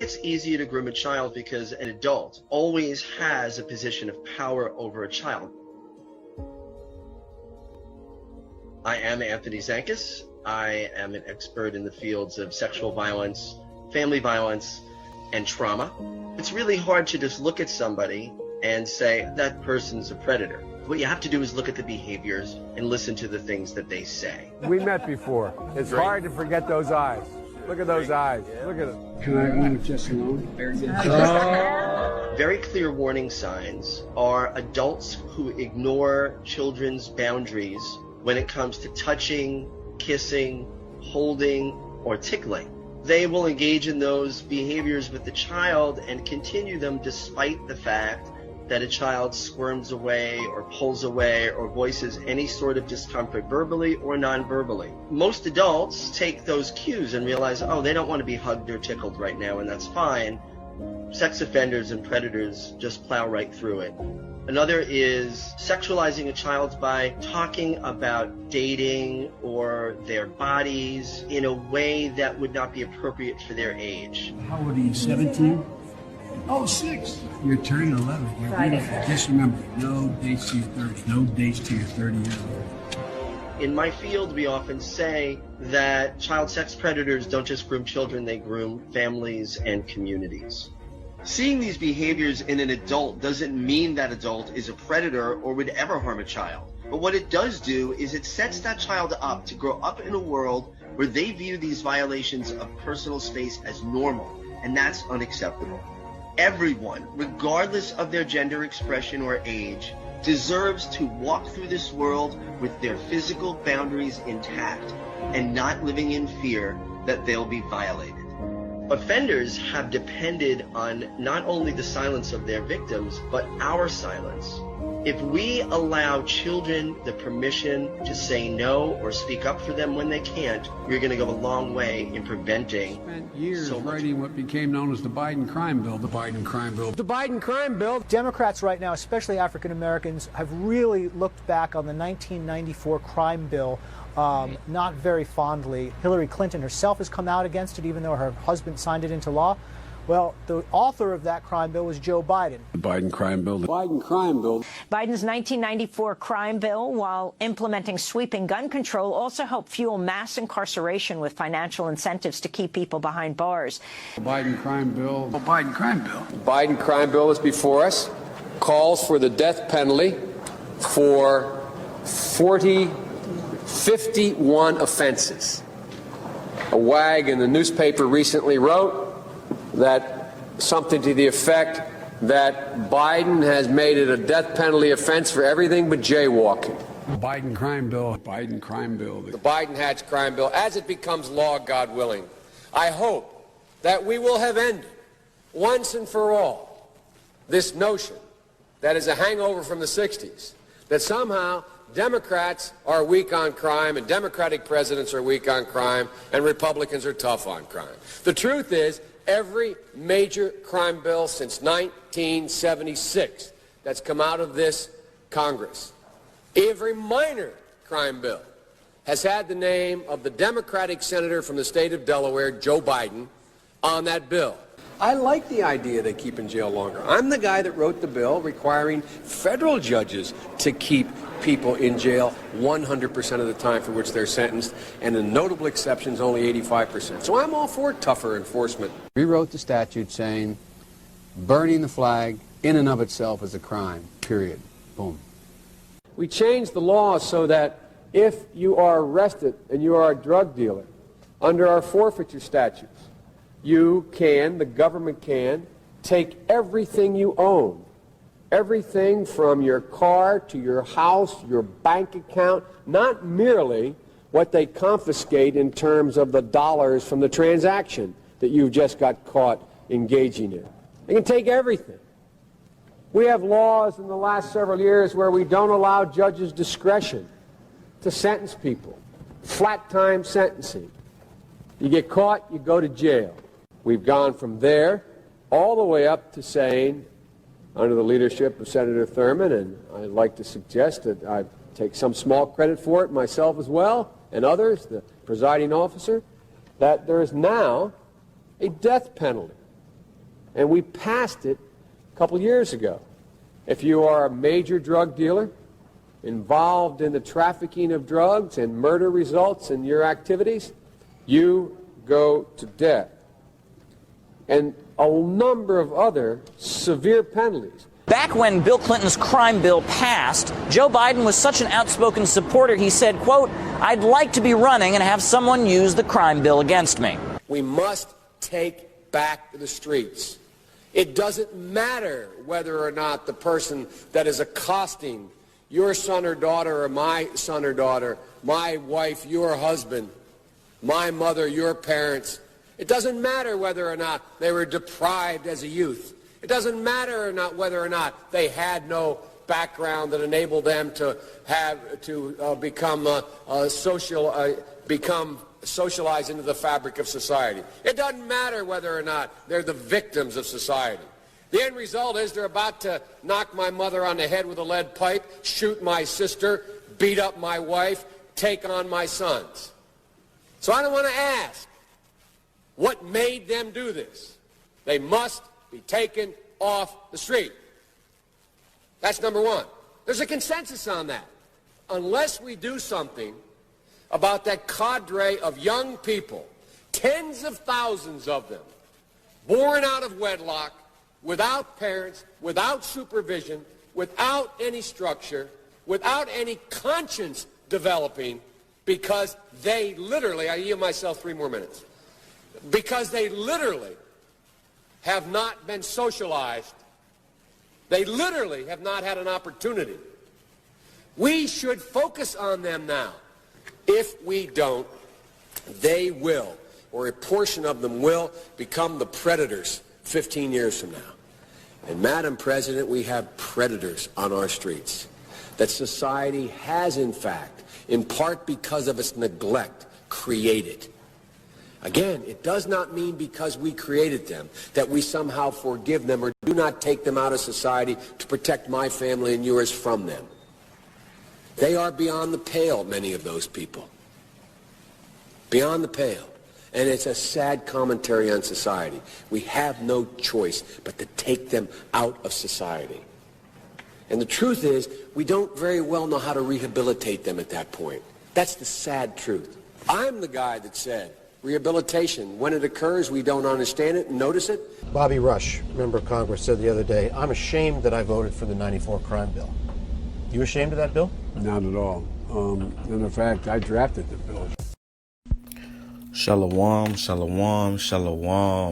It's easier to groom a child because an adult always has a position of power over a child. I am Anthony Zankis. I am an expert in the fields of sexual violence, family violence, and trauma. It's really hard to just look at somebody and say, that person's a predator. What you have to do is look at the behaviors and listen to the things that they say. We met before. It's hard to forget those eyes. Look at those eyes. Look at it. Can I room with Jess alone? Very clear warning signs are adults who ignore children's boundaries when it comes to touching, kissing, holding, or tickling. They will engage in those behaviors with the child and continue them despite the fact that a child squirms away or pulls away or voices any sort of discomfort verbally or non-verbally. Most adults take those cues and realize, oh, they don't want to be hugged or tickled right now, and that's fine. Sex offenders and predators just plow right through it. Another is sexualizing a child by talking about dating or their bodies in a way that would not be appropriate for their age. How old are you, 17? Oh, 6. You're turning 11. You're beautiful. Just remember, no dates to your 30s. No dates to your 30 years old. In my field, we often say that child sex predators don't just groom children, they groom families and communities. Seeing these behaviors in an adult doesn't mean that adult is a predator or would ever harm a child. But what it does do is it sets that child up to grow up in a world where they view these violations of personal space as normal, and that's unacceptable. Everyone, regardless of their gender expression or age, deserves to walk through this world with their physical boundaries intact and not living in fear that they'll be violated. Offenders have depended on not only the silence of their victims, but our silence. If we allow children the permission to say no or speak up for them when they can't, we're going to go a long way in preventing. Spent years writing what became known as the Biden crime bill. The Biden crime bill. The Biden crime bill. Democrats right now, especially African Americans, have really looked back on the 1994 crime bill not very fondly. Hillary Clinton herself has come out against it, even though her husband signed it into law. Well, the author of that crime bill was Joe Biden. The Biden crime bill. The Biden crime bill. Biden's 1994 crime bill, while implementing sweeping gun control, also helped fuel mass incarceration with financial incentives to keep people behind bars. The Biden crime bill. The Biden crime bill. The Biden crime bill is before us, calls for the death penalty for 51 offenses. A wag in the newspaper recently wrote that something to the effect that Biden has made it a death penalty offense for everything but jaywalking. The Biden crime bill. Biden crime bill. The Biden-Hatch crime bill, as it becomes law, God willing, I hope that we will have ended once and for all this notion that is a hangover from the 60s, that somehow Democrats are weak on crime and Democratic presidents are weak on crime and Republicans are tough on crime. The truth is, every major crime bill since 1976 that's come out of this Congress, every minor crime bill has had the name of the Democratic senator from the state of Delaware, Joe Biden, on that bill. I like the idea they keep in jail longer. I'm the guy that wrote the bill requiring federal judges to keep people in jail 100% of the time for which they're sentenced, and in notable exceptions, only 85%. So I'm all for tougher enforcement. We wrote the statute saying burning the flag in and of itself is a crime, period. Boom. We changed the law so that if you are arrested and you are a drug dealer, under our forfeiture statutes, you can, the government can, take everything you own. Everything from your car to your house, your bank account, not merely what they confiscate in terms of the dollars from the transaction that you just got caught engaging in. They can take everything. We have laws in the last several years where we don't allow judges discretion to sentence people. Flat time sentencing. You get caught, you go to jail. We've gone from there all the way up to saying, under the leadership of Senator Thurmond, and I'd like to suggest that I take some small credit for it myself as well, and others, the presiding officer, that there is now a death penalty And we passed it a couple years ago. If you are a major drug dealer involved in the trafficking of drugs and murder results in your activities, you go to death. And a number of other severe penalties. Back when Bill Clinton's crime bill passed, Joe Biden was such an outspoken supporter, he said, quote, "I'd like to be running and have someone use the crime bill against me." We must take back the streets. It doesn't matter whether or not the person that is accosting your son or daughter or my son or daughter, my wife, your husband, my mother, your parents, it doesn't matter whether or not they were deprived as a youth. It doesn't matter or not whether or not they had no background that enabled them to become socialized into the fabric of society. It doesn't matter whether or not they're the victims of society. The end result is they're about to knock my mother on the head with a lead pipe, shoot my sister, beat up my wife, take on my sons. So I don't want to ask what made them do this. They must be taken off the street. That's number one. There's a consensus on that. Unless we do something about that cadre of young people, tens of thousands of them, born out of wedlock, without parents, without supervision, without any structure, without any conscience developing, because they literally, I yield myself 3 more minutes, because they literally have not been socialized. They literally have not had an opportunity. We should focus on them now. If we don't, they will, or a portion of them will, become the predators 15 years from now. And Madam President, we have predators on our streets that society has, in fact, in part because of its neglect, created. Again, it does not mean because we created them that we somehow forgive them or do not take them out of society to protect my family and yours from them. They are beyond the pale, many of those people. Beyond the pale. And it's a sad commentary on society. We have no choice but to take them out of society. And the truth is, we don't very well know how to rehabilitate them at that point. That's the sad truth. I'm the guy that said, rehabilitation, when it occurs, we don't understand it and notice it. Bobby Rush, member of Congress, said the other day, "I'm ashamed that I voted for the '94 crime bill." You ashamed of that bill? Not at all. In fact, I drafted the bill. Shalom, shalom, shalom.